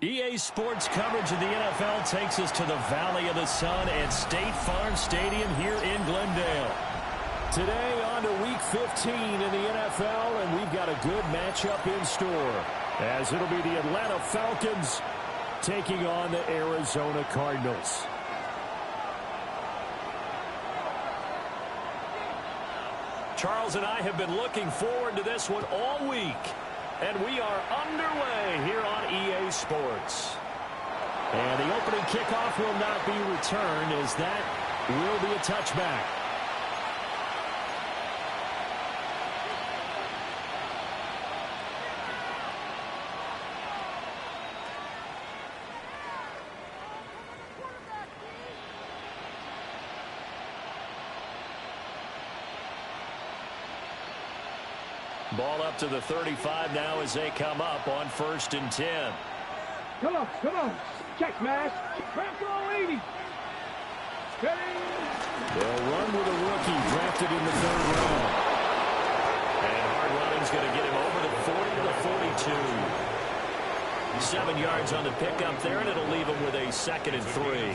EA Sports coverage of the NFL takes us to the Valley of the Sun at State Farm Stadium here in Glendale. Today on to Week 15 in the NFL, and we've got a good matchup in store, as it'll be the Atlanta Falcons taking on the Arizona Cardinals. Charles and I have been looking forward to this one all week. And we are underway here on EA Sports. And the opening kickoff will not be returned, as that will be a touchback. Ball up to the 35 now as they come up on 1st and 10. Come on. Check, smash. Crack roll 80. Ready. They'll run with a rookie drafted in the 3rd round. And hard running's going to get him over the 40 to the 42. 7 yards on the pickup there, and it'll leave him with a 2nd and 3.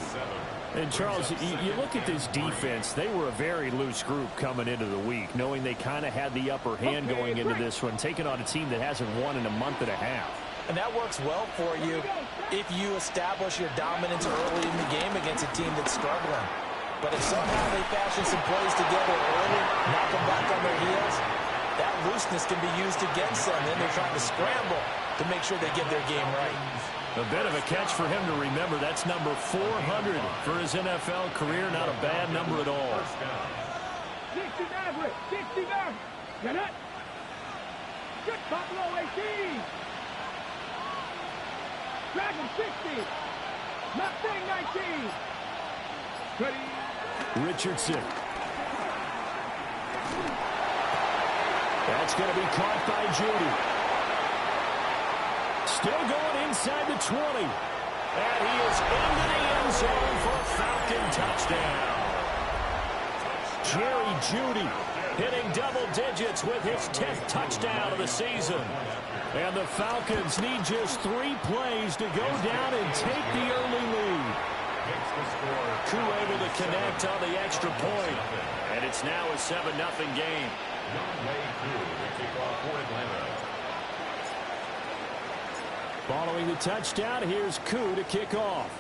And, Charles, you look at this defense, they were a very loose group coming into the week, knowing they kind of had the upper hand going into this one, taking on a team that hasn't won in a month and a half. And that works well for you if you establish your dominance early in the game against a team that's struggling. But if somehow they fashion some plays together early, knock them back on their heels, that looseness can be used against them. Then they're trying to scramble to make sure they get their game right. A bit of a catch for him to remember. That's number 400 for his NFL career. Not a bad number at all. 60 Maverick. Get it. Good Buffalo 18. Dragon 60. Mustang 19. Ready. Richardson. That's going to be caught by Judy. Still going inside the 20. And he is into the end zone for a Falcon touchdown. Jerry Jeudy hitting double digits with his 10th touchdown of the season. And the Falcons need just 3 plays to go down and take the early lead. Koo able to connect on the extra point. And it's now a 7-0 game. Following the touchdown, here's Koo to kick off.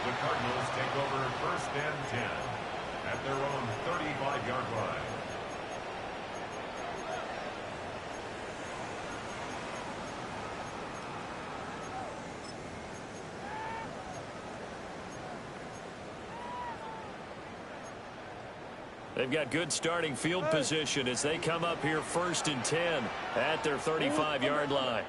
The Cardinals take over 1st and 10 at their own 35-yard line. They've got good starting field position as they come up here 1st and 10 at their 35-yard line.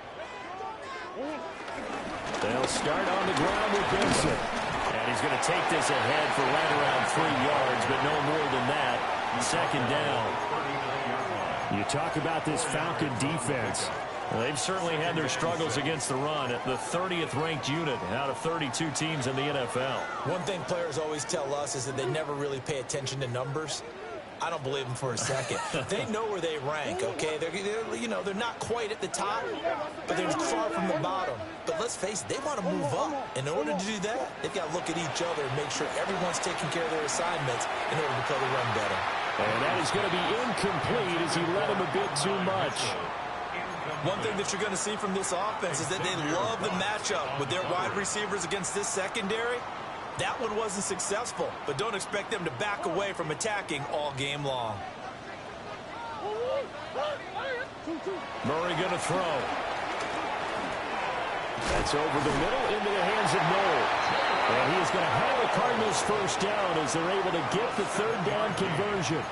They'll start on the ground with Benson. And he's going to take this ahead for right around 3 yards, but no more than that. 2nd down. You talk about this Falcon defense. Well, they've certainly had their struggles against the run. The 30th ranked unit out of 32 teams in the NFL. One thing players always tell us is that they never really pay attention to numbers. I don't believe them for a second. They know where they rank, okay? They're not quite at the top, but they're far from the bottom. But let's face it, they want to move up. In order to do that, they've got to look at each other and make sure everyone's taking care of their assignments in order to play the run better. And that is going to be incomplete as he led him a bit too much. One thing that you're going to see from this offense is that they love the matchup with their wide receivers against this secondary. That one wasn't successful, but don't expect them to back away from attacking all game long. Murray going to throw. That's over the middle into the hands of Noel. And he is going to have the Cardinals 1st down as they're able to get the 3rd down conversion.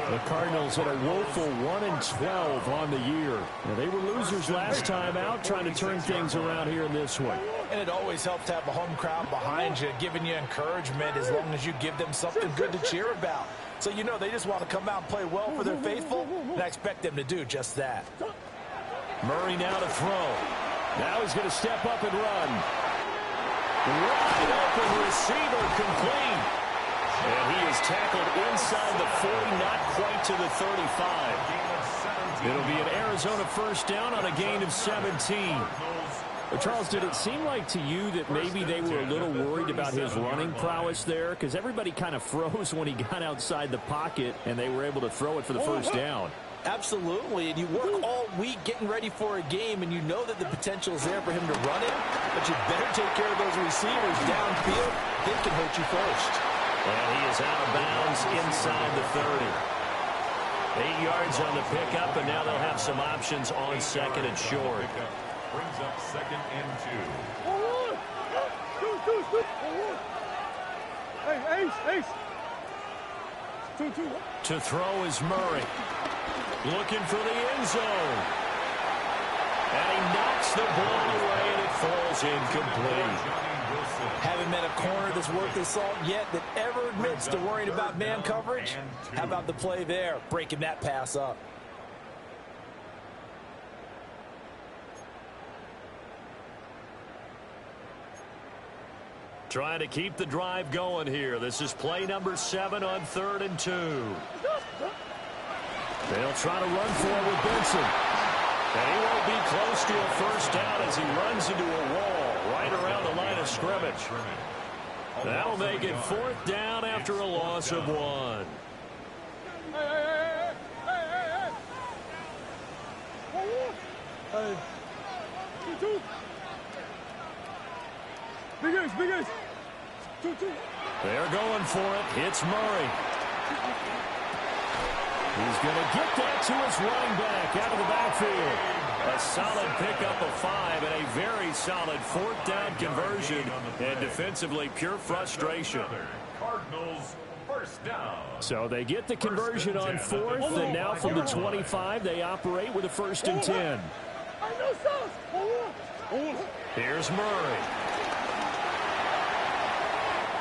The Cardinals at a woeful 1-12 on the year. Now, they were losers last time out, trying to turn things around here in this one. And it always helps to have a home crowd behind you, giving you encouragement as long as you give them something good to cheer about. So you know they just want to come out and play well for their faithful, and I expect them to do just that. Murray now to throw. Now he's going to step up and run. Wide open receiver complete. And he is tackled inside the 40, not quite to the 35. It'll be an Arizona first down on a gain of 17. Well, Charles, did it seem like to you that maybe they were a little worried about his running prowess there? Because everybody kind of froze when he got outside the pocket, and they were able to throw it for the first down. Absolutely, and you work all week getting ready for a game, and you know that the potential is there for him to run it, but you better take care of those receivers downfield. They can hurt you first. And he is out of bounds inside the 30. 8 yards on the pickup, and now they'll have some options on second and short. Brings up second and 2. Ace. 2. To throw is Murray. Looking for the end zone. And he knocks the ball away, and it falls incomplete. Haven't met a corner that's worth his salt yet that ever admits to worrying about man coverage. How about the play there, breaking that pass up? Trying to keep the drive going here. This is play number 7 on 3rd and 2. They'll try to run for it with Benson. And he won't be close to a first down as he runs into a wall right around the line of scrimmage. That'll make it 4th down after a loss of 1. Big ace. 2. They're going for it. It's Murray. He's going to get that to his running back out of the backfield. A solid pickup of 5 and a very solid 4th down conversion. And defensively, pure frustration. Cardinals first down. So they get the conversion on 4th, and now from the 25, they operate with a 1st and 10. Here's Murray.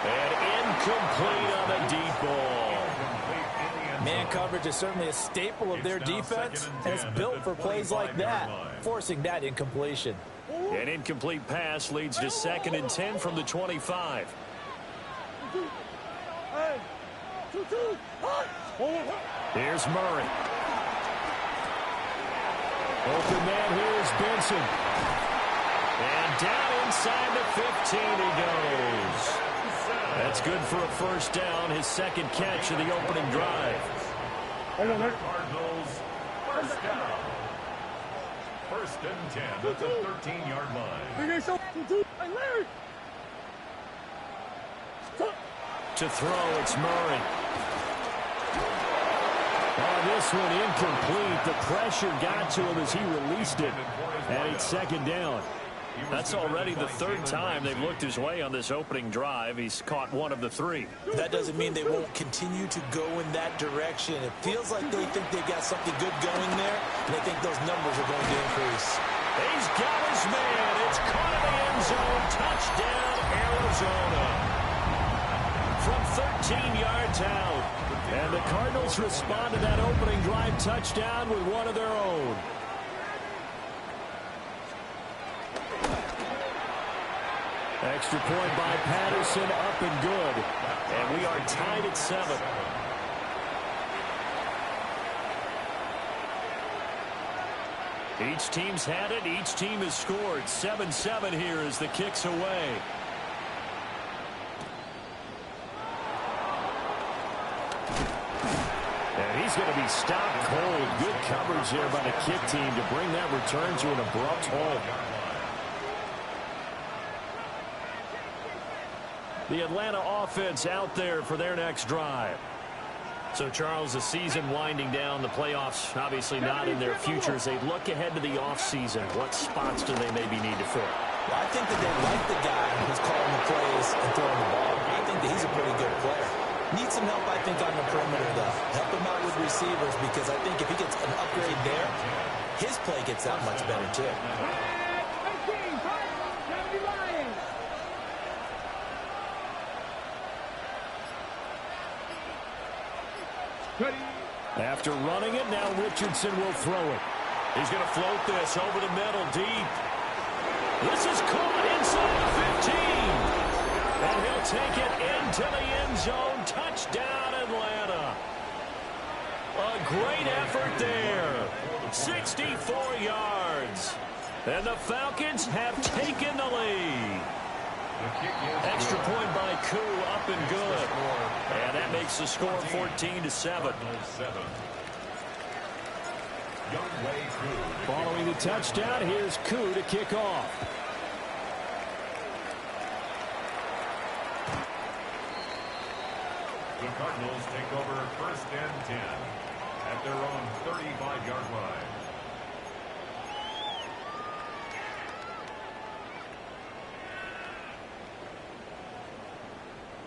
And incomplete on the deep ball. Man coverage is certainly a staple of their defense, and it's built for plays like that, forcing that incompletion. An incomplete pass leads to 2nd and 10 from the 25. Here's Murray. Open man here is Benson. And down inside the 15 he goes. That's good for a first down, his 2nd catch of the opening drive. Cardinals first down. 1st and 10 at the 13-yard line. To throw, it's Murray. Oh, this one incomplete. The pressure got to him as he released it. And it's 2nd down. That's already the 3rd time they've looked his way on this opening drive. He's caught 1 of the 3. That doesn't mean they won't continue to go in that direction. It feels like they think they've got something good going there, and they think those numbers are going to increase. He's got his man. It's caught in the end zone. Touchdown, Arizona. From 13 yards out. And the Cardinals respond to that opening drive touchdown with 1 of their own. Extra point by Patterson, up and good. And we are tied at 7. Each team's had it. Each team has scored. 7-7 here as the kick's away. And he's going to be stopped cold. Good coverage there by the kick team to bring that return to an abrupt halt. The Atlanta offense out there for their next drive. So, Charles, the season winding down, the playoffs obviously not in their future. As they look ahead to the offseason, what spots do they maybe need to fill? Well, I think that they like the guy who's calling the plays and throwing the ball. I think that he's a pretty good player. Needs some help, I think, on the perimeter, though. Help him out with receivers, because I think if he gets an upgrade there, his play gets that much better, too. After running it, now Richardson will throw it. He's going to float this over the middle deep. This is caught inside the 15. And he'll take it into the end zone. Touchdown, Atlanta. A great effort there. 64 yards. And the Falcons have taken the lead. Extra point by Koo, up and good. And that makes the score 14-7. Following the touchdown, here's Koo to kick off. The Cardinals take over 1st and 10 at their own 35-yard line.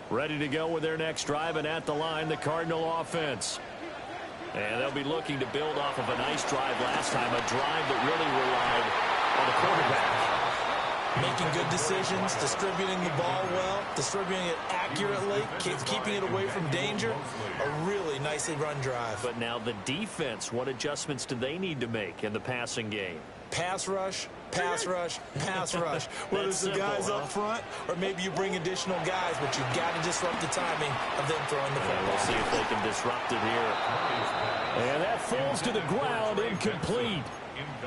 Ready to go with their next drive, and at the line, the Cardinal offense. And they'll be looking to build off of a nice drive last time, a drive that really relied on the quarterback. Making good decisions, distributing the ball well, distributing it accurately, keeping it away from danger. A really nicely run drive. But now the defense, what adjustments do they need to make in the passing game? Pass rush, pass rush, pass rush. Whether it's the guys up front or maybe you bring additional guys, but you've got to disrupt the timing of them throwing the football. We'll see if they can disrupt it here. And that falls to the ground, incomplete.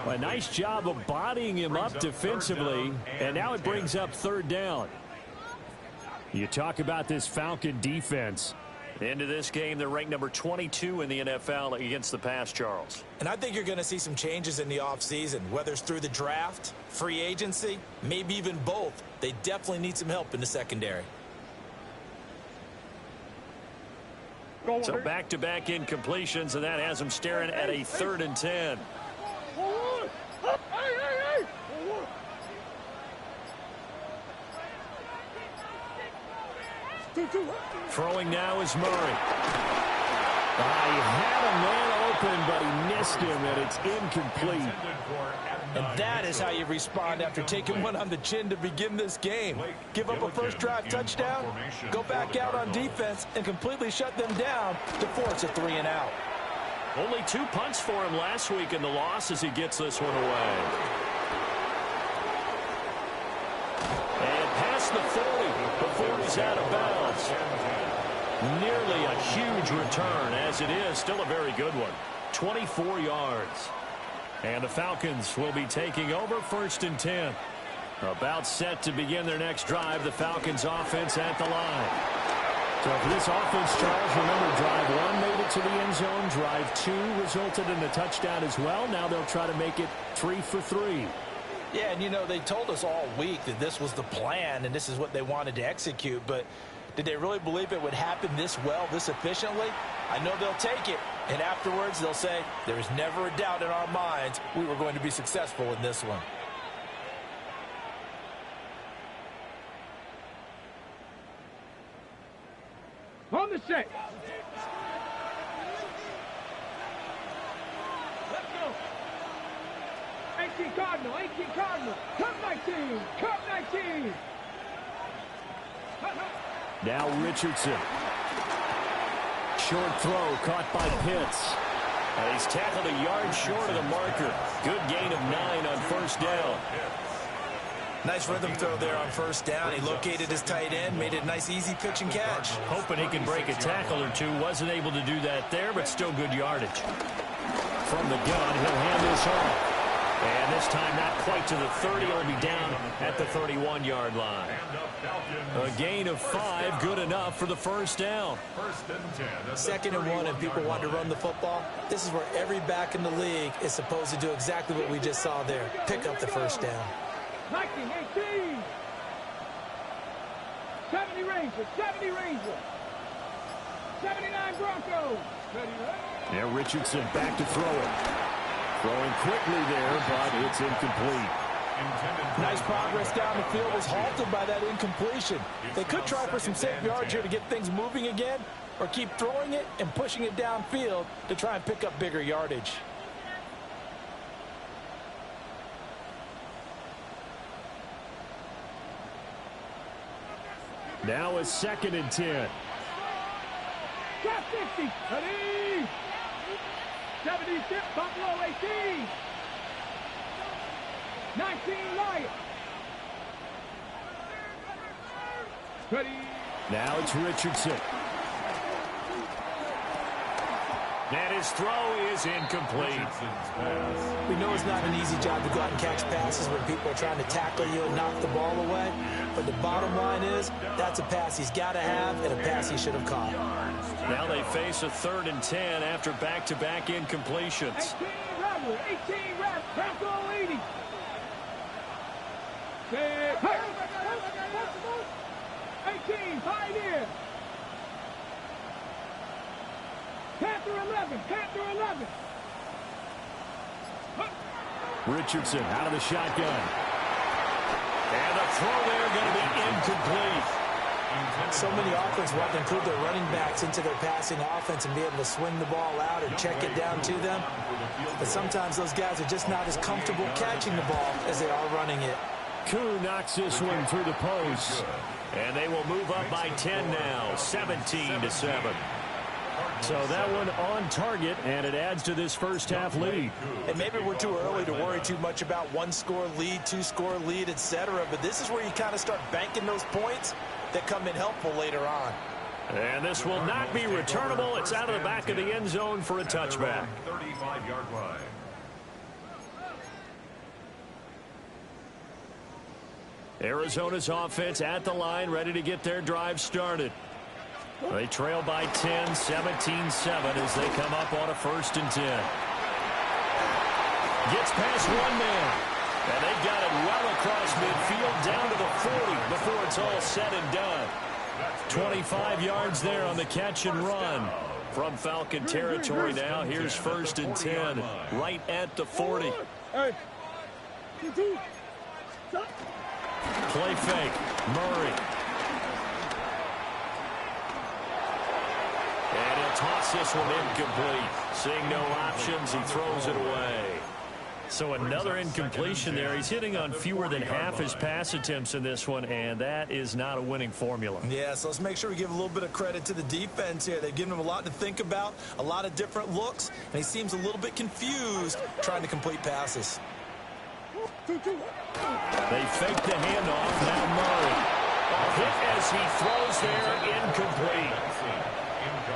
A nice job of bodying him up defensively, and now it brings up 3rd down. You talk about this Falcon defense. Into this game, they're ranked number 22 in the NFL against the pass, Charles. And I think you're going to see some changes in the offseason, whether it's through the draft, free agency, maybe even both. They definitely need some help in the secondary. So back-to-back incompletions, and that has them staring at a 3rd and 10. Throwing now is Murray. He had a man open, but he missed him, and it's incomplete. And that is how you respond after taking one on the chin to begin this game. Give up a first drive touchdown, go back out on defense, and completely shut them down to force a 3-and-out. Only 2 punts for him last week in the loss as he gets this one away. And past the 40 before he's out of bounds. Nearly a huge return, as it is still a very good one. 24 yards. And the Falcons will be taking over 1st and 10. About set to begin their next drive, the Falcons offense at the line. So for this offense, Charles, remember drive 1 made it to the end zone. Drive 2 resulted in a touchdown as well. Now they'll try to make it 3 for 3. Yeah, and you know, they told us all week that this was the plan and this is what they wanted to execute, but did they really believe it would happen this well, this efficiently? I know they'll take it, and afterwards they'll say, there was never a doubt in our minds we were going to be successful in this one. On the set. Let's go. 18 Cardinal, 18 Cardinal. Come 19, come 19. Now Richardson. Short throw caught by Pitts. And he's tackled a yard short of the marker. Good gain of 9 on 1st down. Nice rhythm throw there on 1st down. He located his tight end, made it a nice, easy pitch and catch. Hoping he can break a tackle or two. Wasn't able to do that there, but still good yardage. From the gun, he'll hand this off. And this time not quite to the 30. He'll be down at the 31-yard line. A gain of 5, good enough for the 1st down. 2nd and 1, and people want to run the football. This is where every back in the league is supposed to do exactly what we just saw there. Pick up the 1st down. 19, 18. 70 Rangers, 70 Rangers. 79 Broncos. Yeah, Richardson back to throw it. Throwing quickly there, but it's incomplete. Nice progress down the field was halted by that incompletion. They could try for some safe yards here to get things moving again, or keep throwing it and pushing it downfield to try and pick up bigger yardage. Now a 2nd and 10. Top 50. Ready. 76 Buffalo 18. 19 Lions. Ready. Now it's Richardson. And his throw is incomplete. We know it's not an easy job to go out and catch passes when people are trying to tackle you and knock the ball away. But the bottom line is, that's a pass he's got to have and a pass he should have caught. Now they face a 3rd and 10 after back-to-back incompletions. 18 Rebel, 18 Rebel, Tackle 80. 18, Pioneer. Panther 11, Panther 11. Richardson out of the shotgun. And the throw there going to be incomplete. So many offenses want to include their running backs into their passing offense and be able to swing the ball out or check it down to them. But sometimes those guys are just not as comfortable catching the ball as they are running it. Koo knocks this one through the post. And they will move up by 10 now, 17-7. So that one on target, and it adds to this first half lead. And maybe we're too early to worry too much about 1-score lead, 2-score lead, etc. But this is where you kind of start banking those points that come in helpful later on. And this will not be returnable. It's out of the back of the end zone for a touchback. 35-yard line. Arizona's offense at the line, ready to get their drive started. They trail by 10, 17-7 as they come up on a 1st and 10. Gets past one man. And they got it well across midfield down to the 40 before it's all said and done. 25 yards there on the catch and run. From Falcon territory now, here's 1st and 10, right at the 40. Play fake, Murray. And he'll toss this one incomplete. Seeing no options, he throws it away. So another incompletion there. He's hitting on fewer than half his pass attempts in this one, and that is not a winning formula. Yeah, so let's make sure we give a little bit of credit to the defense here. They've given him a lot to think about, a lot of different looks, and he seems a little bit confused trying to complete passes. They fake the handoff. Now Murray. Hit as he throws there, incomplete.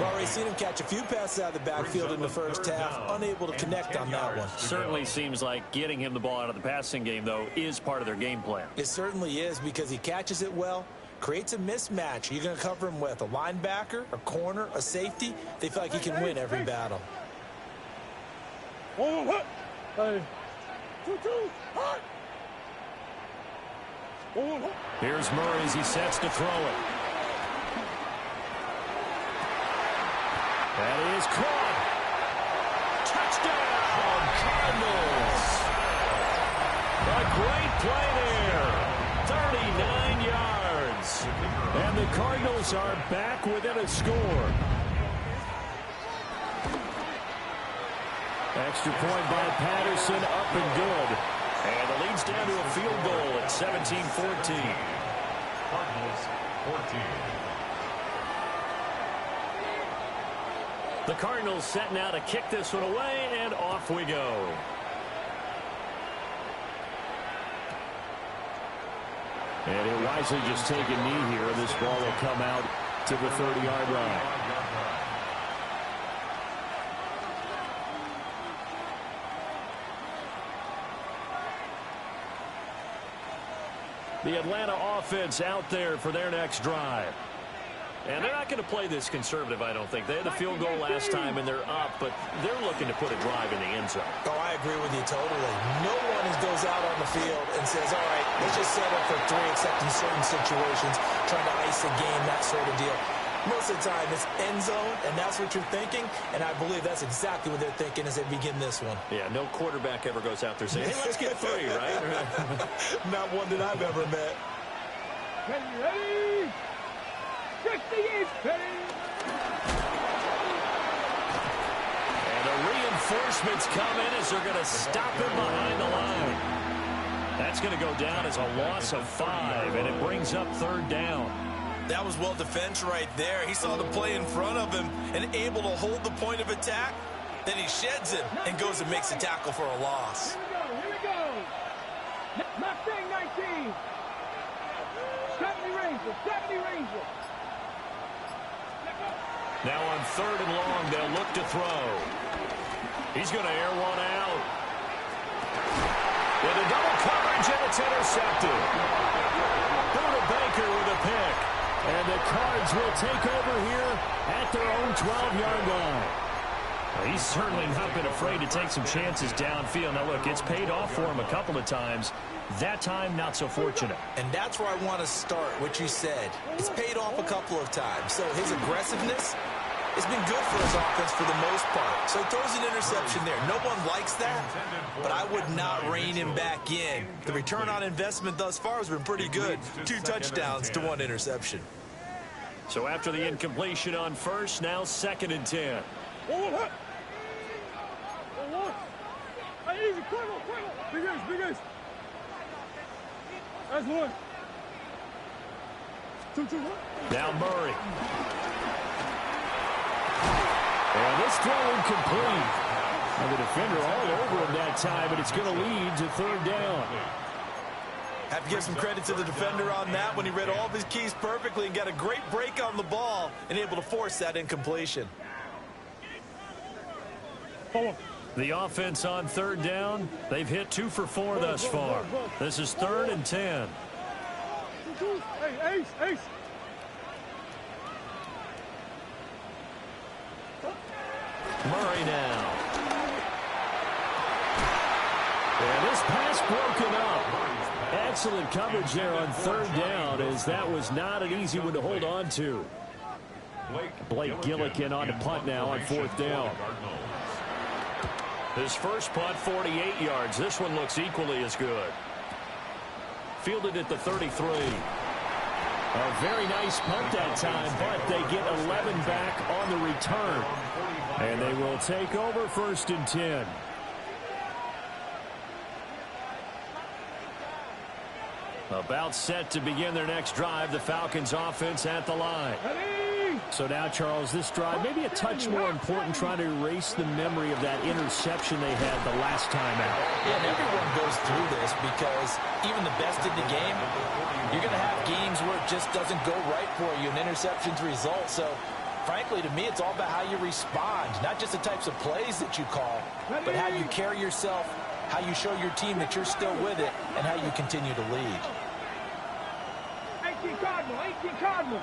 Well, we've seen him catch a few passes out of the backfield in the first half, unable to connect on that one. Certainly seems like getting him the ball out of the passing game, though, is part of their game plan. It certainly is, because he catches it well, creates a mismatch. You're going to cover him with a linebacker, a corner, a safety. They feel like he can win every battle. Here's Murray as he sets to throw it. That is caught. Touchdown, Cardinals. A great play there. 39 yards. And the Cardinals are back within a score. Extra point by Patterson, up and good. And the lead's down to a field goal at 17-14. Cardinals 14. The Cardinals set now to kick this one away, and off we go. And he'll wisely just take a knee here, and this ball will come out to the 30-yard line. The Atlanta offense out there for their next drive. And they're not going to play this conservative, I don't think. They had the field goal last time, and they're up, but they're looking to put a drive in the end zone. Oh, I agree with you totally. No one goes out on the field and says, all right, let's just set up for 3, except in certain situations, trying to ice the game, that sort of deal. Most of the time, it's end zone, and that's what you're thinking, and I believe that's exactly what they're thinking as they begin this one. Yeah, no quarterback ever goes out there saying, hey, let's get 3, right? Not one that I've ever met. Ready? 60 is ready. And the reinforcements come in as they're going to stop him behind the line. That's going to go down as a loss of 5, and it brings up 3rd down. That was well defense right there. He saw the play in front of him and able to hold the point of attack. Then he sheds it and goes and makes a tackle for a loss. Here we go. Mustang 19. 70 Ranger, 70 Ranger. Now on 3rd and long, they'll look to throw. He's going to air one out. Into double coverage, and it's intercepted. Buda Baker with a pick. And the Cards will take over here at their own 12-yard line. Well, he's certainly not been afraid to take some chances downfield. Now, look, it's paid off for him a couple of times. That time, not so fortunate. And that's where I want to start, what you said. It's paid off a couple of times. So his aggressiveness has been good for his offense for the most part. So he throws an interception there. No one likes that, but I would not rein him back in. The return on investment thus far has been pretty good. 2 touchdowns to 1 interception. So after the incompletion on first, now 2nd and 10. Easy, big ace, big ace. That's 1. 2, 1. Now Murray. And this throw incomplete. And the defender all over him that time, but it's going to lead to 3rd down. Have to give some credit to the defender on that when he read all of his keys perfectly and got a great break on the ball and able to force that incompletion. The offense on 3rd down. They've hit 2 for 4 thus far. This is 3rd and 10. Hey, ace. Murray now. And this pass broken up. Excellent coverage there on 3rd down, as that was not an easy one to hold on to. Blake Gillikin on to punt now on 4th down. His first punt, 48 yards. This one looks equally as good. Fielded at the 33. A very nice punt that time, but they get 11 back on the return. And they will take over 1st and 10. About set to begin their next drive. The Falcons offense at the line. So now, Charles, this drive maybe a touch more important, trying to erase the memory of that interception they had the last time out. Yeah, and everyone goes through this because even the best in the game, you're going to have games where it just doesn't go right for you, and interceptions result. So, frankly, to me, it's all about how you respond, not just the types of plays that you call, but how you carry yourself, how you show your team that you're still with it, and how you continue to lead. 18 Cardinal.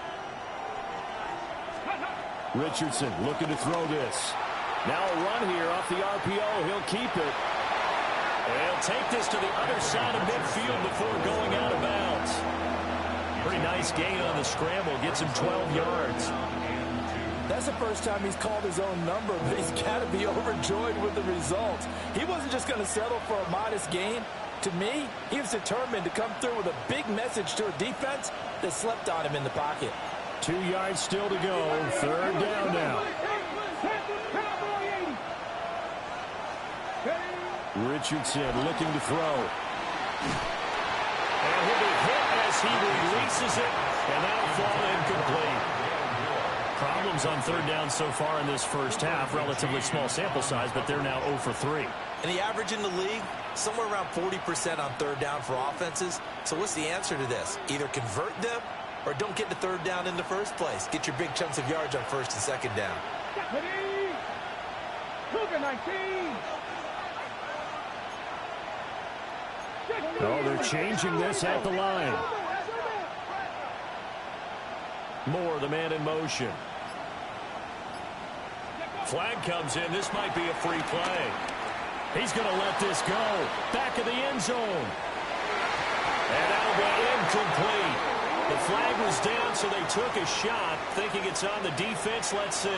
Richardson looking to throw this. Now a run here off the RPO. He'll keep it. He'll take this to the other side of midfield before going out of bounds. Pretty nice gain on the scramble. Gets him 12 yards. That's the first time he's called his own number, but he's got to be overjoyed with the results. He wasn't just going to settle for a modest gain. To me, he was determined to come through with a big message to a defense that slept on him in the pocket. 2 yards still to go. 3rd down now. Richardson looking to throw. And he'll be hit as he releases it, and that'll fall incomplete. Problems on 3rd down so far in this first half. Relatively small sample size, but they're now 0 for 3. And the average in the league, somewhere around 40% on 3rd down for offenses. So what's the answer to this? Either convert them or don't get to 3rd down in the first place. Get your big chunks of yards on 1st and 2nd down. Oh, they're changing this at the line. Moore, the man in motion. Flag comes in. This might be a free play. He's going to let this go. Back of the end zone. And that'll be incomplete. The flag was down, so they took a shot, thinking it's on the defense. Let's see.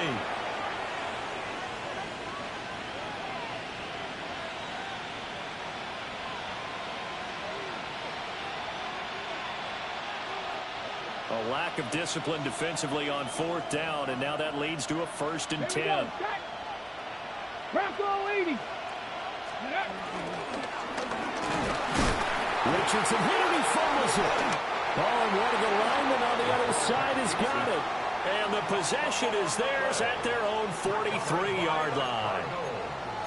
A lack of discipline defensively on 4th down, and now that leads to a 1st and 10. Richardson hit it, he fumbles it. Oh, and one of the linemen on the other side has got it. And the possession is theirs at their own 43-yard line.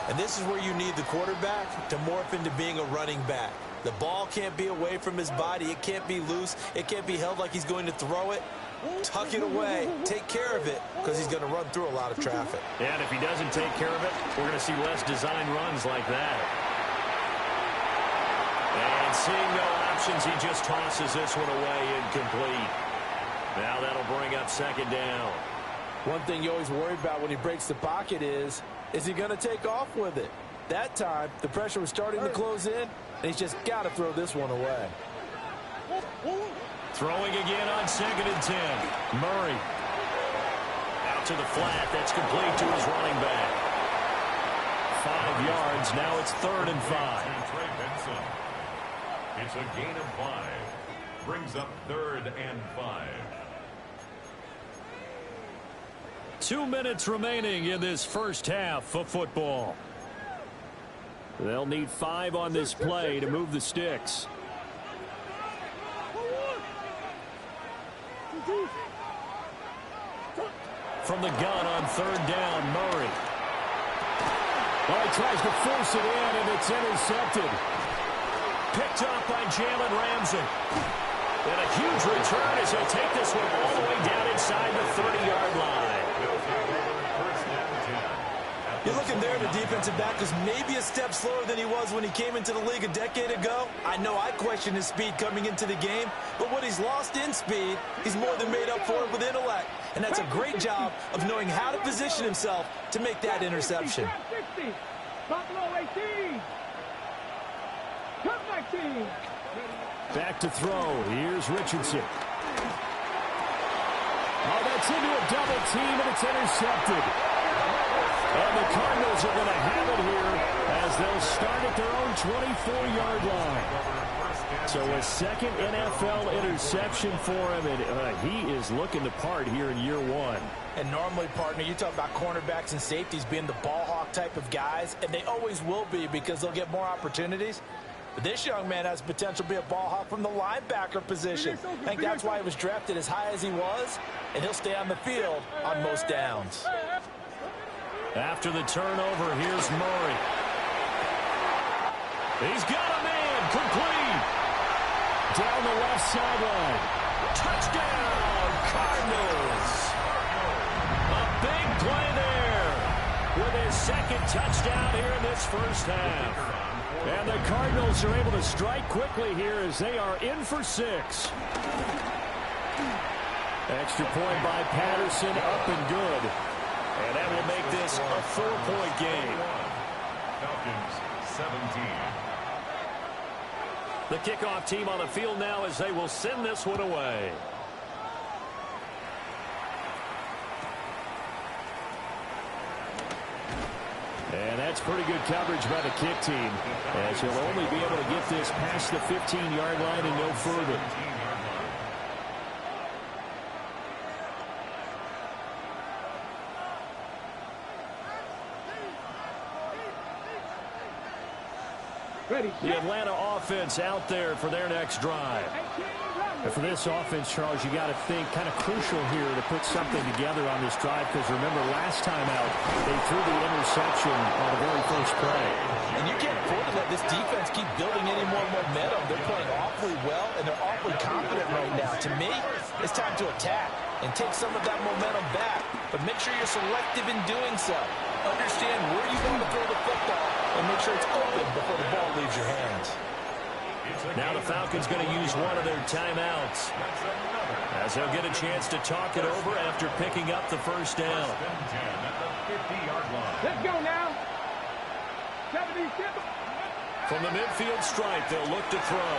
And this is where you need the quarterback to morph into being a running back. The ball can't be away from his body. It can't be loose. It can't be held like he's going to throw it. tuck it away, take care of it, because he's going to run through a lot of traffic. And if he doesn't take care of it, we're going to see less design runs like that. And seeing no options, he just tosses this one away incomplete. Now that'll bring up second down. One thing you always worry about when he breaks the pocket is he going to take off with it? That time, the pressure was starting to close in, and he's just got to throw this one away. Throwing again on 2nd and 10. Murray. Out to the flat. That's complete to his running back. 5 yards. Now it's 3rd and 5. It's a gain of 5. Brings up 3rd and 5. 2 minutes remaining in this first half of football. They'll need 5 on this play to move the sticks. From the gun on 3rd down, Murray. Well, he tries to force it in, and it's intercepted. Picked up by Jalen Ramsey. And a huge return as he'll take this one all the way down inside the 30-yard line. You're looking there, the defensive back is maybe a step slower than he was when he came into the league a decade ago. I know I questioned his speed coming into the game, but what he's lost in speed, he's more than made up for it with intellect. And that's a great job of knowing how to position himself to make that interception. 60. Buffalo 18. Cup 19. Back to throw. Here's Richardson. Oh, that's into a double team, and it's intercepted. And the Cardinals are going to have it here as they'll start at their own 24-yard line. So a second NFL interception for him, and he is looking the part here in year 1. And normally, partner, you talk about cornerbacks and safeties being the ball hawk type of guys, and they always will be because they'll get more opportunities. But this young man has potential to be a ball hawk from the linebacker position. I think that's why he was drafted as high as he was, and he'll stay on the field on most downs. After the turnover, here's Murray. He's got a man, complete. Down the left sideline. Touchdown, Cardinals. A big play there with his second touchdown here in this first half. And the Cardinals are able to strike quickly here as they are in for 6. Extra point by Patterson, up and good. And that will make this a 4-point game. Falcons 17. The kickoff team on the field now as they will send this one away. And that's pretty good coverage by the kick team, as he'll only be able to get this past the 15-yard line and no further. The Atlanta offense out there for their next drive. And for this offense, Charles, you got to think kind of crucial here to put something together on this drive, because remember last time out they threw the interception on the very first play. And you can't afford to let this defense keep building any more momentum. They're playing awfully well, and they're awfully confident right now. To me, it's time to attack and take some of that momentum back, but make sure you're selective in doing so. Understand where you want to throw the football and make sure it's open before the ball leaves your hands. Now the Falcons going to use one of their timeouts as they'll get a chance to talk it over after picking up the first down. Let's go now. 77. From the midfield stripe, they'll look to throw.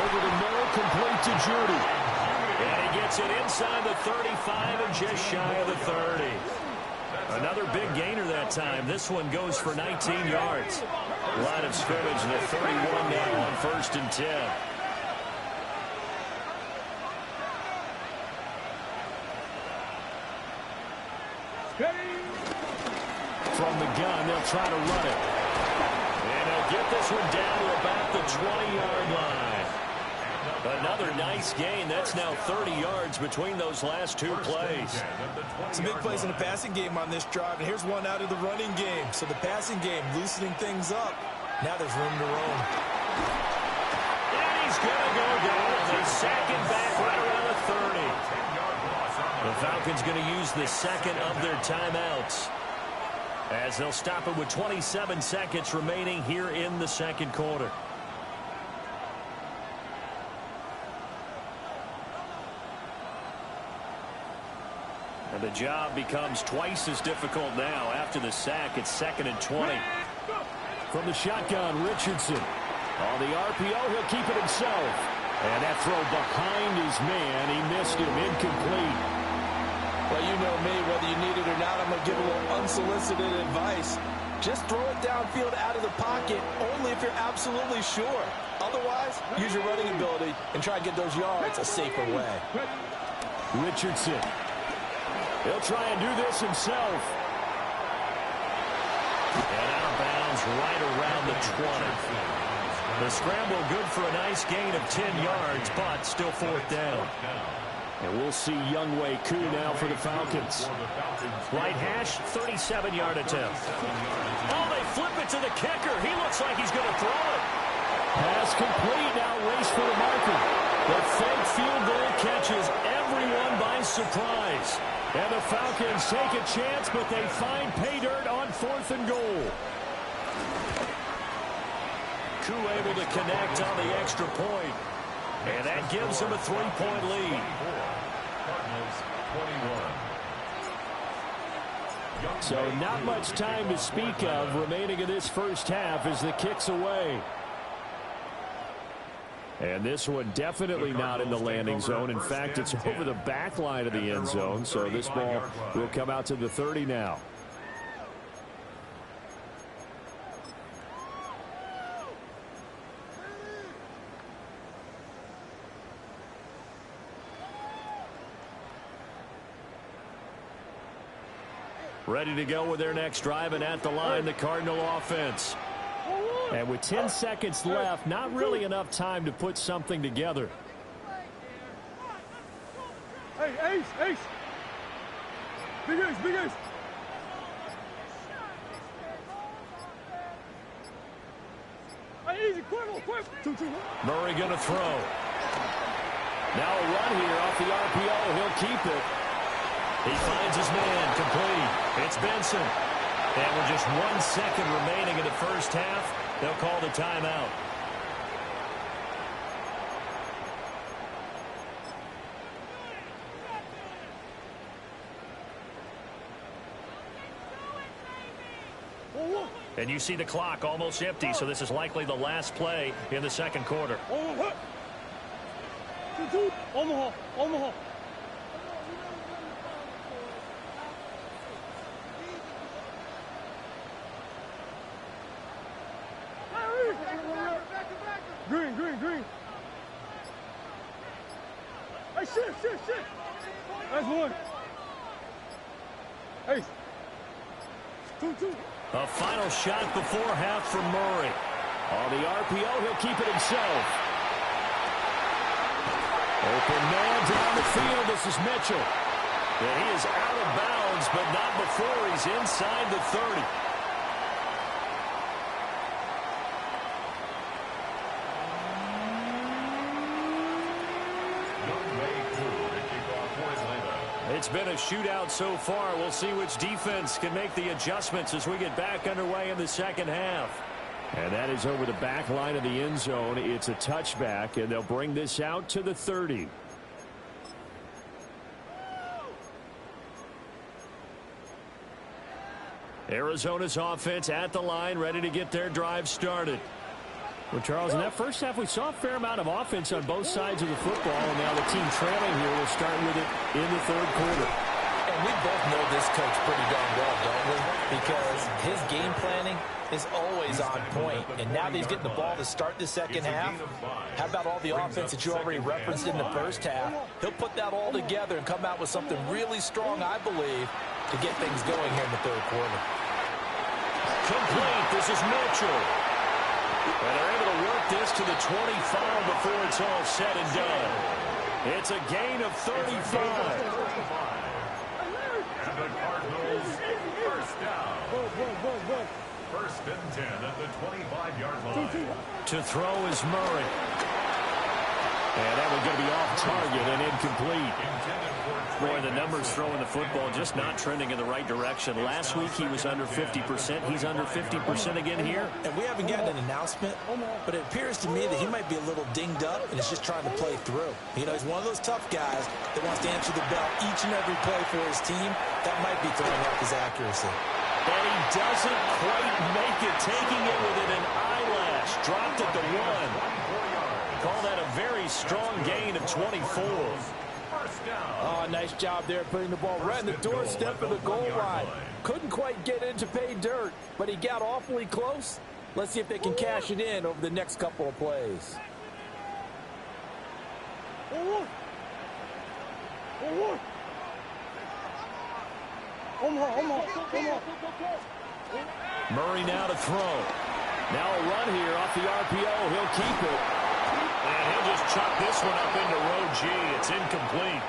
Over the middle, complete to Judy. And he gets it inside the 35 and just shy of the 30. Another big gainer that time. This one goes for 19 yards. Line of scrimmage and a 31 now on 1st and 10. From the gun, they'll try to run it. And they'll get this one down to about the 20-yard line. Another nice gain. That's now 30 yards between those last two plays. Some big plays in the passing game on this drive, and here's one out of the running game. So the passing game loosening things up. Now there's room to roam. And he's going to go down. They sack him back right around the 30. The Falcons going to use the second of their timeouts, as they'll stop it with 27 seconds remaining here in the second quarter. And the job becomes twice as difficult now after the sack. It's 2nd and 20. From the shotgun, Richardson. On the RPO, he'll keep it himself. And that throw behind his man, he missed him, incomplete. Well, you know me, whether you need it or not, I'm going to give a little unsolicited advice. Just throw it downfield out of the pocket, only if you're absolutely sure. Otherwise, use your running ability and try and get those yards a safer way. Richardson. He'll try and do this himself. And out of bounds right around the 20. The scramble good for a nice gain of 10 yards, but still 4th down. And we'll see Younghoe Koo now for the Falcons. Right hash, 37-yard attempt. Oh, they flip it to the kicker. He looks like he's going to throw it. Pass complete. Now race for the marker. The fake field goal catches everyone by surprise. And the Falcons take a chance, but they find pay dirt on 4th and goal. Koo able to connect on the extra point. And that gives them a 3-point lead. So not much time to speak of remaining in this first half as the kick's away. And this one definitely not in the landing zone. In fact, it's over the back line of the end zone. So this ball will come out to the 30 now. Ready to go with their next drive, and at the line, the Cardinal offense. And with 10 seconds left, not really enough time to put something together. Hey, Ace, Ace. Big Ace, Big Ace. Hey, easy, quick. 2-2. Murray going to throw. Now a run here off the RPO. He'll keep it. He finds his man, complete. It's Benson. And with just 1 second remaining in the first half, they'll call the timeout. And you see the clock almost empty, so this is likely the last play in the second quarter. Omaha. Green. Hey, shit. That's one. Hey. 2-2. A final shot before half from Murray. On the RPO, he'll keep it himself. Open man down the field. This is Mitchell. And he is out of bounds, but not before he's inside the 30. It's been a shootout so far. We'll see which defense can make the adjustments as we get back underway in the second half. And that is over the back line of the end zone. It's a touchback, and they'll bring this out to the 30. Arizona's offense at the line, ready to get their drive started. Well, Charles, in that first half, we saw a fair amount of offense on both sides of the football, and now the team trailing here will start with it in the third quarter. And we both know this coach pretty darn well, don't we? Because his game planning is always on point. And now that he's getting the ball to start the second half, how about all the offense that you already referenced in the first half? He'll put that all together and come out with something really strong, I believe, to get things going here in the third quarter. Complete. This is Mitchell. And they're able to work this to the 25 before it's all said and done. It's a gain of 35. And the Cardinals first down. First and 10 at the 25-yard line. To throw is Murray. And that one's going to be off target and incomplete. Boy, the numbers throwing the football just not trending in the right direction. Last week he was under 50%. He's under 50% again here. And we haven't gotten an announcement, but it appears to me that he might be a little dinged up and is just trying to play through. You know, he's one of those tough guys that wants to answer the bell each and every play for his team. That might be throwing off his accuracy. And he doesn't quite make it, taking it within an eyelash. Dropped at the 1. Call that a very strong gain of 24. Oh, nice job there putting the ball right in the doorstep of the goal line. Couldn't quite get in to pay dirt, but he got awfully close. Let's see if they can cash it in over the next couple of plays. Murray now to throw. Now a run here off the RPO. He'll keep it. And he'll just chuck this one up into row G. It's incomplete.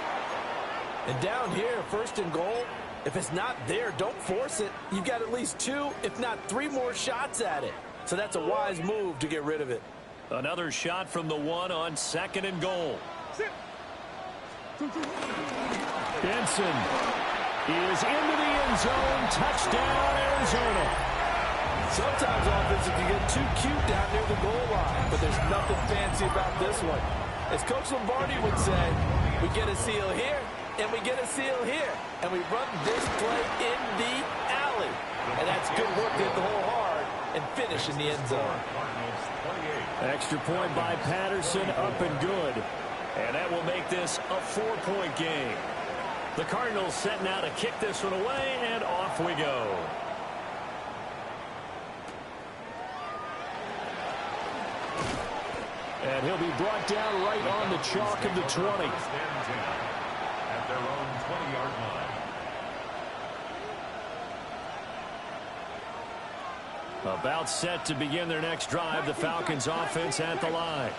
And down here, 1st and goal, if it's not there, don't force it. You've got at least 2, if not 3 more shots at it. So that's a wise move to get rid of it. Another shot from the 1 on 2nd and goal. Benson is into the end zone. Touchdown, Arizona. Sometimes offenses can get too cute down near the goal line, but there's nothing fancy about this one. As Coach Lombardi would say, we get a seal here, and we get a seal here, and we run this play in the alley. And that's good work to hit the hole hard and finish in the end zone. Extra point by Patterson, up and good. And that will make this a 4-point game. The Cardinals set now to kick this one away, and off we go. And he'll be brought down right on the chalk of the 20. At their own 20-yard line. About set to begin their next drive. The Falcons offense at the line.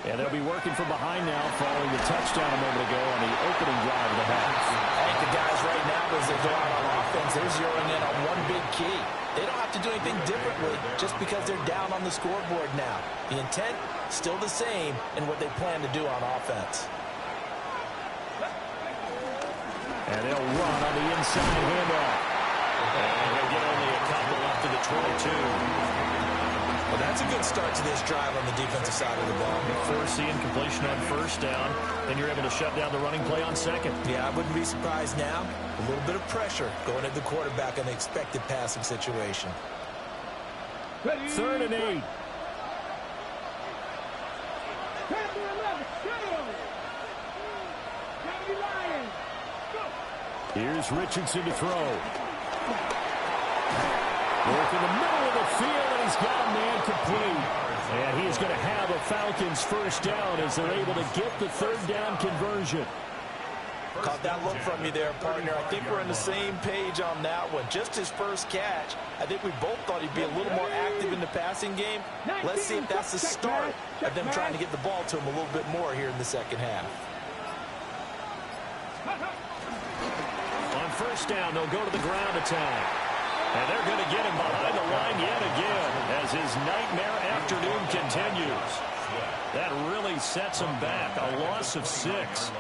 And they'll be working from behind now following the touchdown a moment ago on the opening drive of the half. I think the guys right now, as they go out on offense, they're zeroing in on one big key. They don't have to do anything differently just because they're down on the scoreboard now. The intent, still the same in what they plan to do on offense. And they'll run on the inside handoff. And he'll get only a couple up to the 22. Well, that's a good start to this drive on the defensive side of the ball. Force the incompletion on 1st down, and you're able to shut down the running play on 2nd. Yeah, I wouldn't be surprised now. A little bit of pressure going at the quarterback in the expected passing situation. 3rd and 8. Here's Richardson to throw. Work in the middle of the field, and he's got a man complete. And he's going to have a Falcons 1st down as they're able to get the 3rd down conversion. Caught that look from you there, partner. I think we're on the same page on that one. Just his first catch. I think we both thought he'd be a little more active in the passing game. Let's see if that's the start of them trying to get the ball to him a little bit more here in the 2nd half. On 1st down, they'll go to the ground attack. And they're going to get him behind the line yet again as his nightmare afternoon continues. That really sets him back, a loss of 6.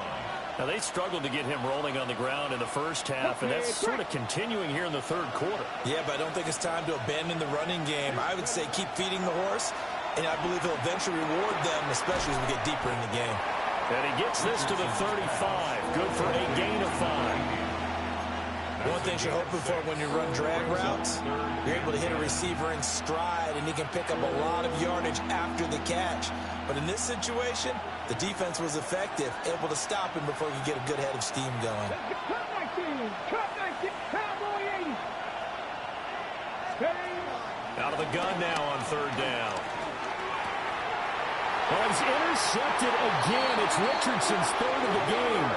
Now, they struggled to get him rolling on the ground in the 1st half, and that's sort of continuing here in the 3rd quarter. Yeah, but I don't think it's time to abandon the running game. I would say keep feeding the horse, and I believe he'll eventually reward them, especially as we get deeper in the game. And he gets this to the 35. Good for a gain of 5. One thing you're hoping for when you run drag routes, you're able to hit a receiver in stride, and he can pick up a lot of yardage after the catch. But in this situation, the defense was effective, able to stop him before he could get a good head of steam going. Out of the gun now on 3rd down. Well, he's intercepted again. It's Richardson's 3rd of the game.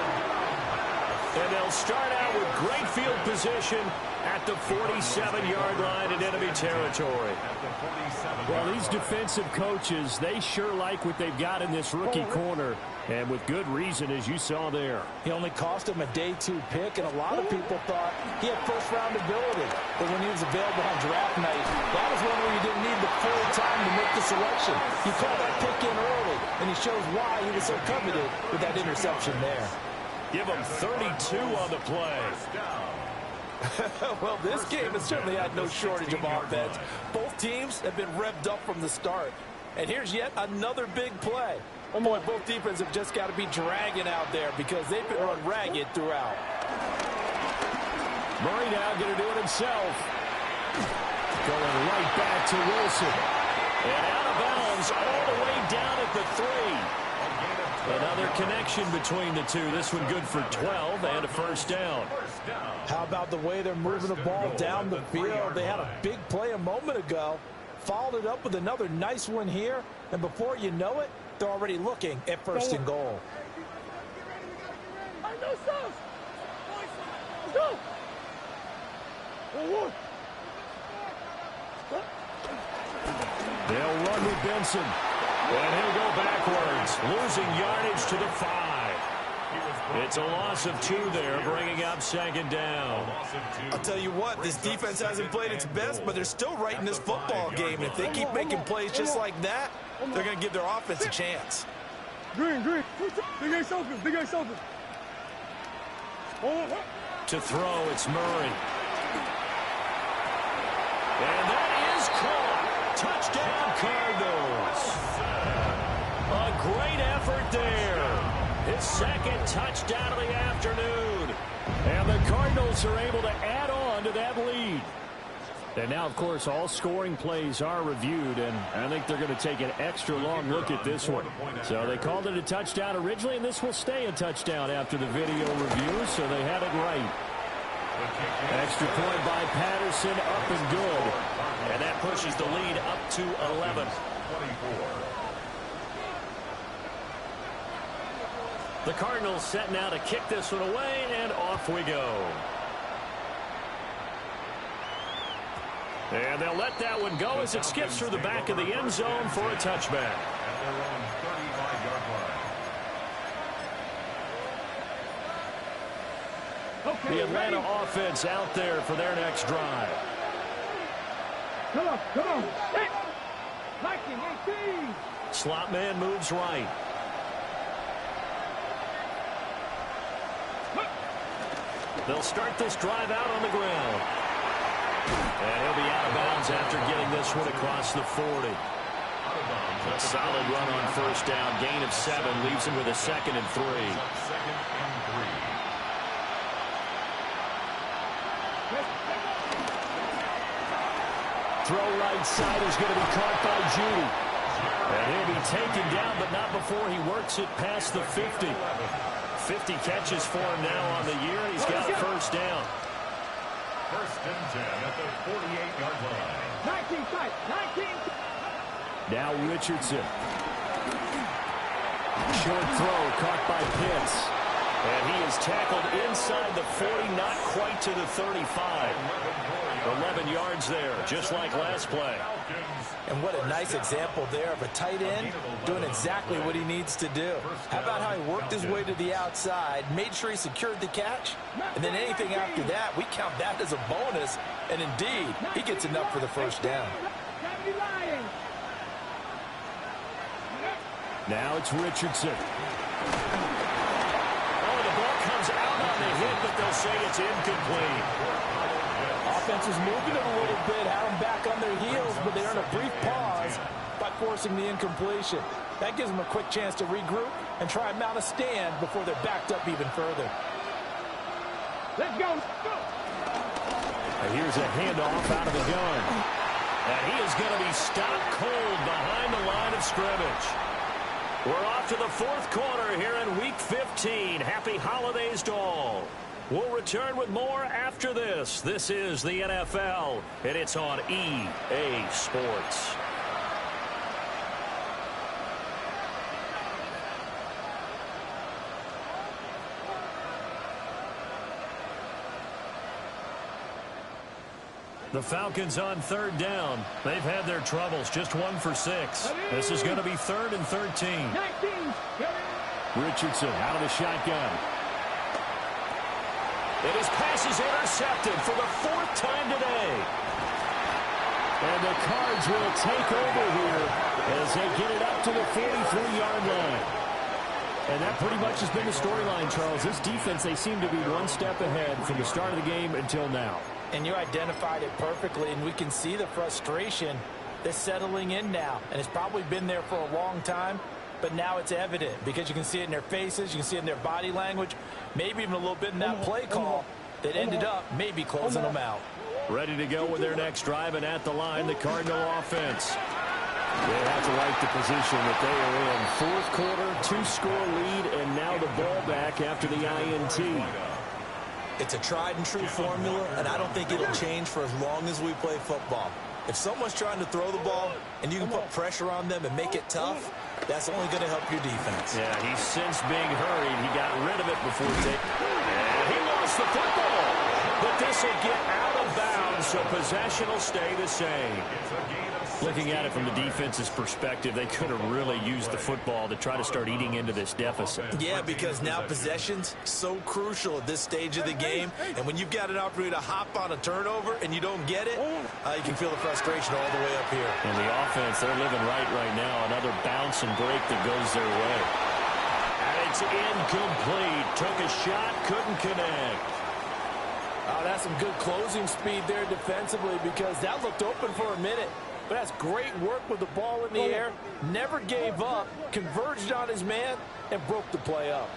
And they'll start out with great field position at the 47-yard line in enemy territory. Well, these defensive coaches, they sure like what they've got in this rookie corner, and with good reason, as you saw there. He only cost him a day 2 pick, and a lot of people thought he had first-round ability. But when he was available on draft night, that was one where you didn't need the full time to make the selection. You called that pick in early, and he shows why he was so coveted with that interception there. Give him 32 on the play. Well, this game has certainly had no shortage of offense. Both teams have been revved up from the start. And here's yet another big play. Oh, boy, both defenses have just got to be dragging out there because they've been run ragged throughout. Murray now going to do it himself. Going right back to Wilson. And out of bounds all the way down at the 3. Another connection between the two. This one good for 12 and a first down. How about the way they're moving the ball down the field? They had a big play a moment ago. Followed it up with another nice one here. And before you know it, they're already looking at first and goal. They'll run with Benson. And he'll go backwards, losing yardage to the 5. It's a loss of 2 there, bringing up second down. I'll tell you what, this defense hasn't played its best, but they're still right in this football game. And if they keep making plays just like that, they're going to give their offense a chance. Green. Big Ace open. To throw, it's Murray. And that is caught. Touchdown, Cardinals. A great effort there. His second touchdown of the afternoon. And the Cardinals are able to add on to that lead. And now, of course, all scoring plays are reviewed, and I think they're going to take an extra long look at this one. So they called it a touchdown originally, and this will stay a touchdown after the video review, so they had it right. Extra point by Patterson, up and good. And that pushes the lead up to 11. The Cardinals set now to kick this one away, and off we go. And they'll let that one go as it skips through the back of the end zone for a touchback. The Atlanta offense out there for their next drive. Come on. 19, 18. Slot man moves right. They'll start this drive out on the ground. And he'll be out of bounds after getting this one across the 40. A solid run on first down. Gain of 7 leaves him with a 2nd and 3. Throw right side is going to be caught by Judy. And he'll be taken down, but not before he works it past the 50. 50 catches for him now on the year. He's got a first down. First and 10 at the 48-yard line. 19. Now Richardson. Short throw caught by Pitts. And he is tackled inside the 40, not quite to the 35. 11 yards there, just like last play. And what a nice example there of a tight end doing exactly what he needs to do. How about how he worked his way to the outside, made sure he secured the catch, and then anything after that, we count that as a bonus. And indeed, he gets enough for the first down. Now it's Richardson. Oh, the ball comes out on the hit, but they'll say it's incomplete. Offense is moving it a little bit, had them back on their heels, but they earn a brief pause by forcing the incompletion. That gives them a quick chance to regroup and try and mount a stand before they're backed up even further. Let's go. And here's a handoff out of the gun. And he is going to be stopped cold behind the line of scrimmage. We're off to the 4th quarter here in Week 15. Happy holidays to all. We'll return with more after this. This is the NFL, and it's on EA Sports. The Falcons on third down. They've had their troubles, just 1 for 6. This is going to be 3rd and 13. Richardson out of the shotgun. And his pass is intercepted for the 4th time today. And the Cards will take over here as they get it up to the 43-yard line. And that pretty much has been the storyline, Charles. This defense, they seem to be one step ahead from the start of the game until now. And you identified it perfectly, and we can see the frustration that's settling in now. And it's probably been there for a long time, but now it's evident because you can see it in their faces, you can see it in their body language, maybe even a little bit in that play call that ended up maybe closing them out. Ready to go with their next drive, and at the line, the Cardinal offense. They have to like the position that they are in. 4th quarter, 2-score lead, and now the ball back after the INT. It's a tried-and-true formula, and I don't think it'll change for as long as we play football. If someone's trying to throw the ball and you can put pressure on them and make it tough, that's only going to help your defense. Yeah, he's since being hurried. He got rid of it before and he lost the football. But this will get out of bounds, so possession will stay the same. Looking at it from the defense's perspective, they could have really used the football to try to start eating into this deficit. Yeah, because now possession's so crucial at this stage of the game. And when you've got an opportunity to hop on a turnover and you don't get it, you can feel the frustration all the way up here. And the offense, they're living right now. Another bounce and break that goes their way. And it's incomplete. Took a shot, couldn't connect. Oh, that's some good closing speed there defensively because that looked open for a minute. But that's great work with the ball in the air. Never gave up, converged on his man, and broke the play up.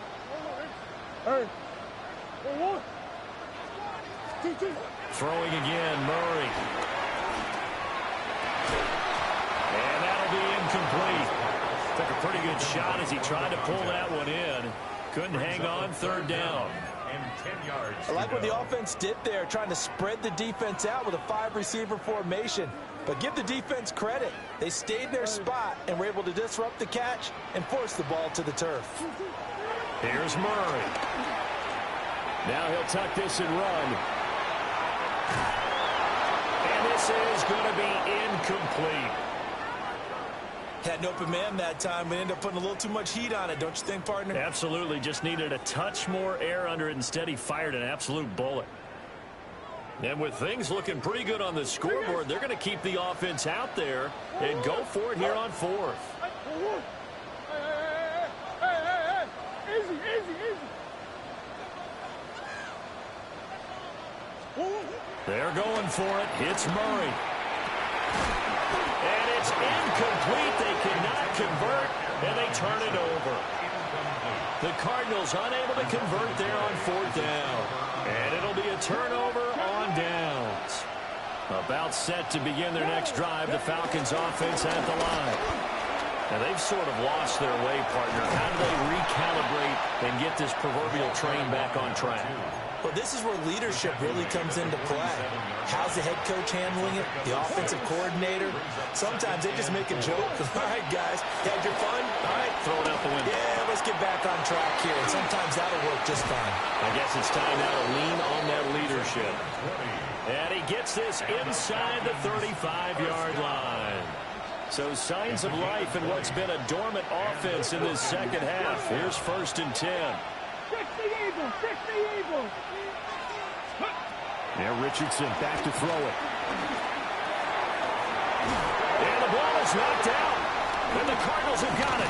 Throwing again, Murray. And that'll be incomplete. Took a pretty good shot as he tried to pull that one in. Couldn't hang on, 3rd down. I like what the offense did there, trying to spread the defense out with a 5-receiver formation. But give the defense credit. They stayed in their spot and were able to disrupt the catch and force the ball to the turf. Here's Murray. Now he'll tuck this and run. And this is going to be incomplete. Had an open man that time, but ended up putting a little too much heat on it, don't you think, partner? Absolutely. Just needed a touch more air under it. Instead, he fired an absolute bullet. And with things looking pretty good on the scoreboard, they're going to keep the offense out there and go for it here on 4th. They're going for it. It's Murray. And it's incomplete. They cannot convert, and they turn it over. The Cardinals unable to convert there on 4th down. And it'll be a turnover on downs. About set to begin their next drive, the Falcons offense at the line. Now, they've sort of lost their way, partner. How do they recalibrate and get this proverbial train back on track? Well, this is where leadership really comes into play. How's the head coach handling it? The offensive coordinator? Sometimes they just make a joke. All right, guys, had your fun? All right, Throw it out the window. yeah, let's get back on track here. And sometimes that'll work just fine. I guess it's time now to lean on that leadership. And he gets this inside the 35-yard line. So signs of life in what's been a dormant offense in this second half. Here's 1st and 10. Fix the Eagles! Fix the Eagles! Now Richardson back to throw it. And the ball is knocked out. And the Cardinals have got it.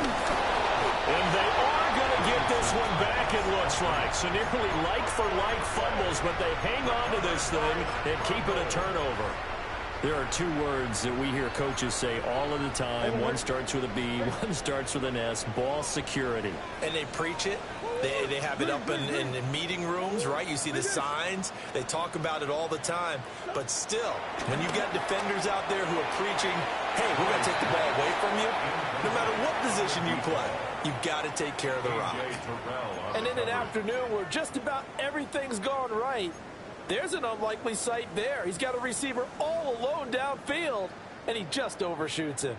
And they are going to get this one back, it looks like. So nearly like-for-like fumbles, but they hang on to this thing and keep it a turnover. There are 2 words that we hear coaches say all of the time. One starts with a B, one starts with an S. Ball security. And they preach it. They have it up in meeting rooms, right? You see the signs. They talk about it all the time. But still, when you've got defenders out there who are preaching, hey, we're going to take the ball away from you, no matter what position you play, you've got to take care of the rock. And in an afternoon where just about everything's gone right, there's an unlikely sight there. He's got a receiver all alone downfield, and he just overshoots him.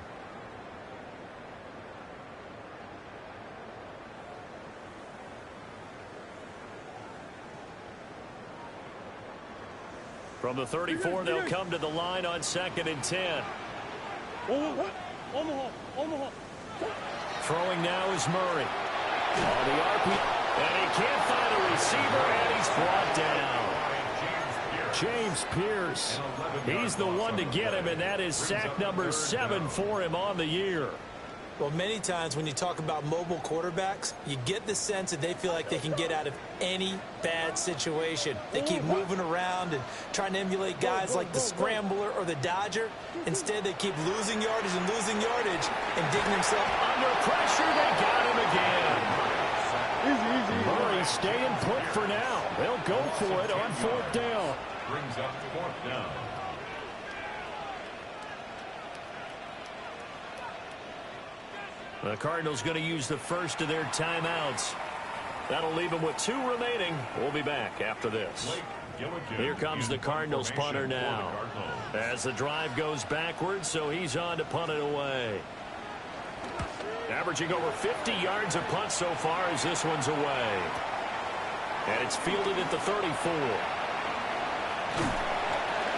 From the 34, they'll come to the line on 2nd and 10. Throwing now is Murray. On the RP, and he can't find a receiver, and he's brought down. James Pierce, he's the one to get him, and that is sack number 7 for him on the year. Well, many times when you talk about mobile quarterbacks, you get the sense that they feel like they can get out of any bad situation. They keep moving around and trying to emulate guys like the Scrambler or the Dodger. Instead, they keep losing yardage and digging themselves under pressure. They got him again. Murray staying put for now. They'll go for it on 4th down. Brings up 4th down. The Cardinals going to use the first of their timeouts. That'll leave them with 2 remaining. We'll be back after this. Here comes the Cardinals punter now. As the drive goes backwards, so he's on to punt it away. Averaging over 50 yards a punt so far as this one's away. And it's fielded at the 34.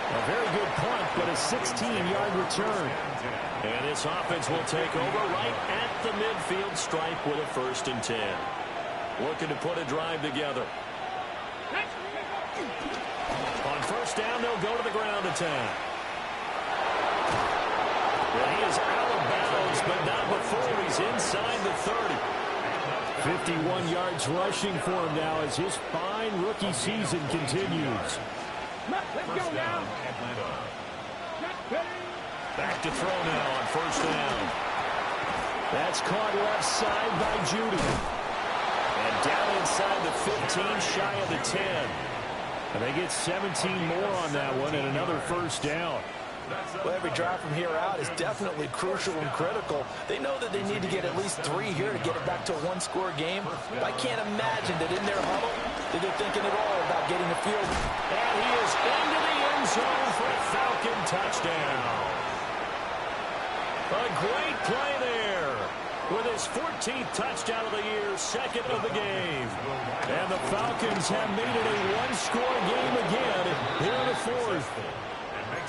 A very good punt, but a 16-yard return. And this offense will take over right at the midfield stripe with a 1st and 10. Looking to put a drive together. On 1st down, they'll go to the ground attack. Well, he is out of bounds, but not before he's inside the 30. 51 yards rushing for him now as his fine rookie season continues. Let's go now. Back to throw now on 1st down. That's caught left side by Judy. And down inside the 15, shy of the 10. And they get 17 more on that one and another 1st down. Well, every drive from here out is definitely crucial and critical. They know that they need to get at least 3 here to get it back to a 1-score game. But I can't imagine that in their huddle that they're thinking at all about getting the field. And he is into the end zone for a Falcon touchdown. A great play there. With his 14th touchdown of the year, 2nd of the game. And the Falcons have made it a 1-score game again here in the 4th.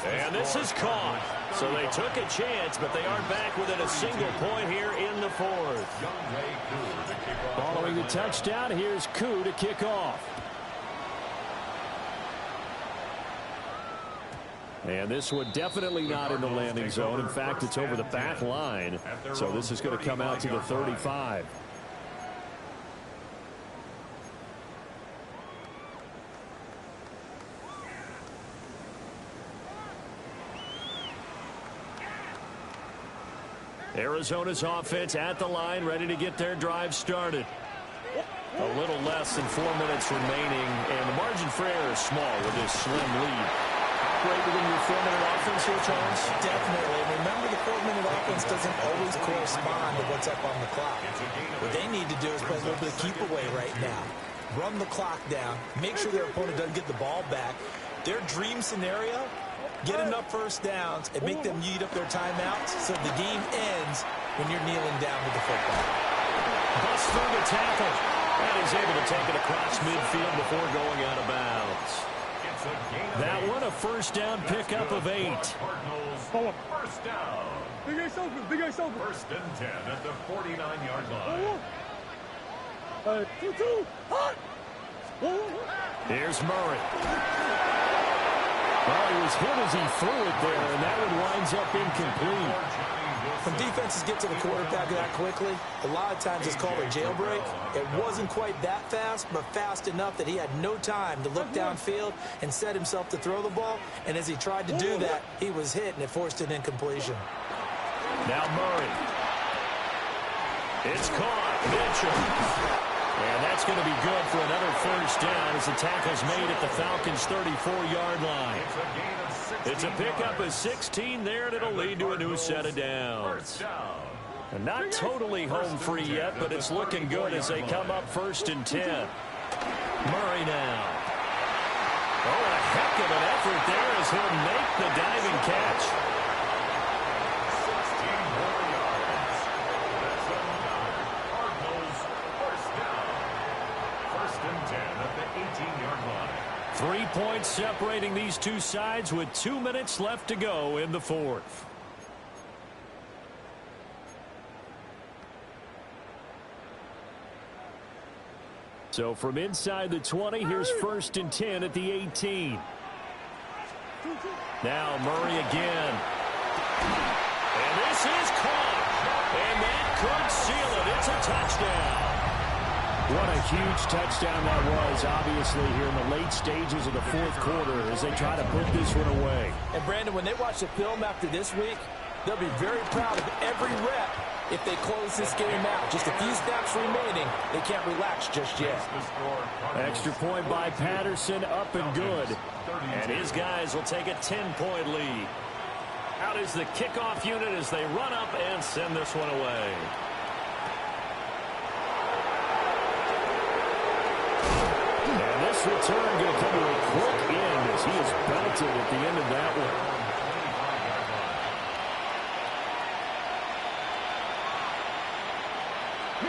And this is caught. So they took a chance, but they are back within a single point here in the 4th. Following the touchdown, here's Koo to kick off. And this one definitely not in the landing zone. In fact, it's over the back line. So this is going to come out to the 35. Arizona's offense at the line, ready to get their drive started. A little less than 4 minutes remaining, and the margin for error is small with this slim lead. Operate within your 4-minute offense here, Charles? Definitely. And remember, the 4-minute offense doesn't always correspond to what's up on the clock. What they need to do is play a little bit of keep away right now. Run the clock down. Make sure their opponent doesn't get the ball back. Their dream scenario, get enough 1st downs and make them eat up their timeouts so the game ends when you're kneeling down with the football. Bust through the tackle. And he's able to take it across midfield before going out of bounds. That one a 1st down pickup of 8. Cardinals, 1st down. Big Ace open. Big Ace open. 1st and 10 at the 49-yard line. 2-2. Hot. Here's Murray. Well, he was hit as he threw it there, and that one winds up incomplete. When defenses get to the quarterback that quickly, a lot of times it's called a jailbreak. It wasn't quite that fast, but fast enough that he had no time to look downfield and set himself to throw the ball. And as he tried to do that, he was hit, and it forced an incompletion. Now Murray. It's caught. Mitchell. And that's going to be good for another 1st down as the tackle's made at the Falcons' 34-yard line. It's a pickup of 16 there, and it'll lead to a new set of downs. And not totally home free yet, but it's looking good as they come up 1st and 10. Murray now. Oh, a heck of an effort there as he'll make the diving catch. 16 more yards. That's a 9. Cardinals, 1st down. 1st and 10 at the 18-yard line. 3-point points separating these two sides with 2 minutes left to go in the fourth. So from inside the 20, here's 1st and 10 at the 18. Now Murray again. And this is caught. And that could seal it. It's a touchdown. What a huge touchdown that was, obviously, here in the late stages of the fourth quarter as they try to put this one away. And, Brandon, when they watch the film after this week, they'll be very proud of every rep if they close this game out. Just a few snaps remaining. They can't relax just yet. Extra point by Patterson, up and good. And his guys will take a 10-point lead. Out is the kickoff unit as they run up and send this one away. And this return going to come to a quick end as he is belted at the end of that one.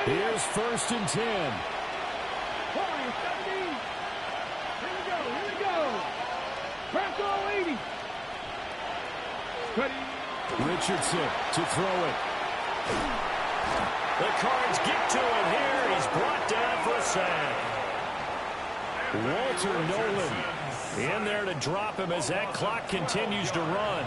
Here's 1st and 10. 17. Here we go. Back all 80. Ready. Richardson to throw it. The Cards get to him here. He's brought down for a sack. Walter Nolan in there to drop him as that clock continues to run.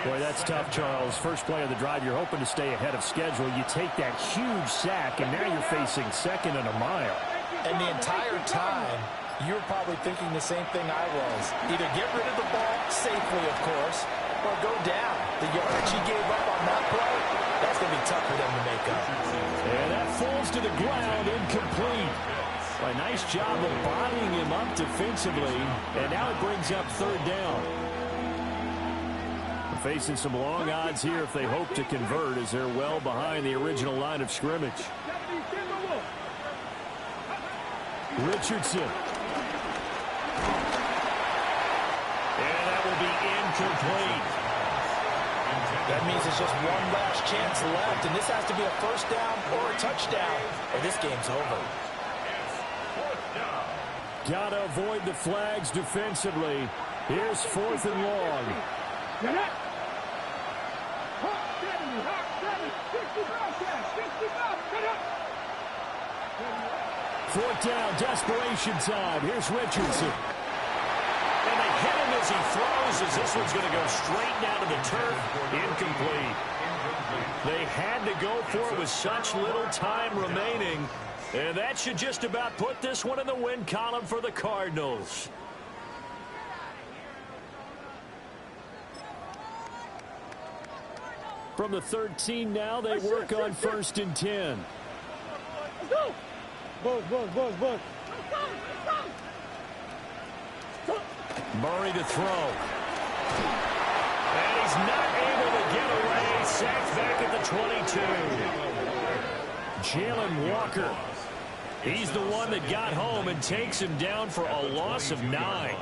Boy, that's tough, Charles. First play of the drive, you're hoping to stay ahead of schedule. You take that huge sack, and now you're facing 2nd and a mile. And the entire time, you're probably thinking the same thing I was. Either get rid of the ball safely, of course, or go down. The yardage he gave up on that play, that's going to be tough for them to make up. And that falls to the ground, incomplete. A nice job of bodying him up defensively, and now it brings up 3rd down. They're facing some long odds here if they hope to convert as they're well behind the original line of scrimmage. Richardson. And that will be incomplete. That means there's just one last chance left, and this has to be a 1st down or a touchdown, or this game's over. Got to avoid the flags defensively. Here's 4th and long. 4th down, desperation time. Here's Richardson. And they hit him as he throws, as this one's going to go straight down to the turf. Incomplete. They had to go for it with such little time remaining. And that should just about put this one in the win column for the Cardinals. From the 13 now, they work on 1st and 10. Let's go. Buzz. Murray to throw. And he's not able to get away. Sacked back at the 22. Jalen Walker. He's the one that got home and takes him down for a loss of 9.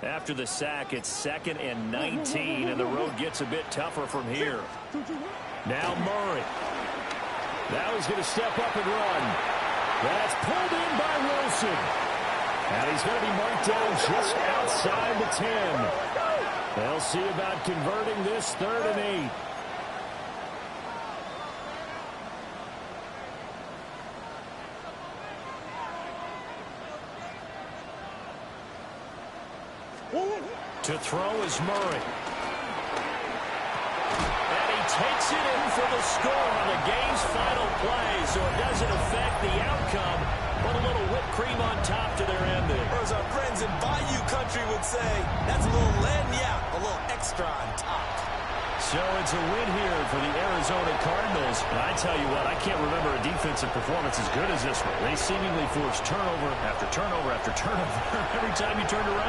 After the sack, it's 2nd and 19, and the road gets a bit tougher from here. Now Murray. Now he's going to step up and run. That's pulled in by Wilson. And he's going to be marked down just outside the 10. They'll see about converting this 3rd and 8. To throw is Murray. And he takes it in for the score on the game's final play, so it doesn't affect the outcome, but a little whipped cream on top to their ending. Or as our friends in Bayou Country would say, that's a little lagniappe, a little extra on top. So it's a win here for the Arizona Cardinals. And I tell you what, I can't remember a defensive performance as good as this one. They seemingly forced turnover after turnover after turnover every time you turned around.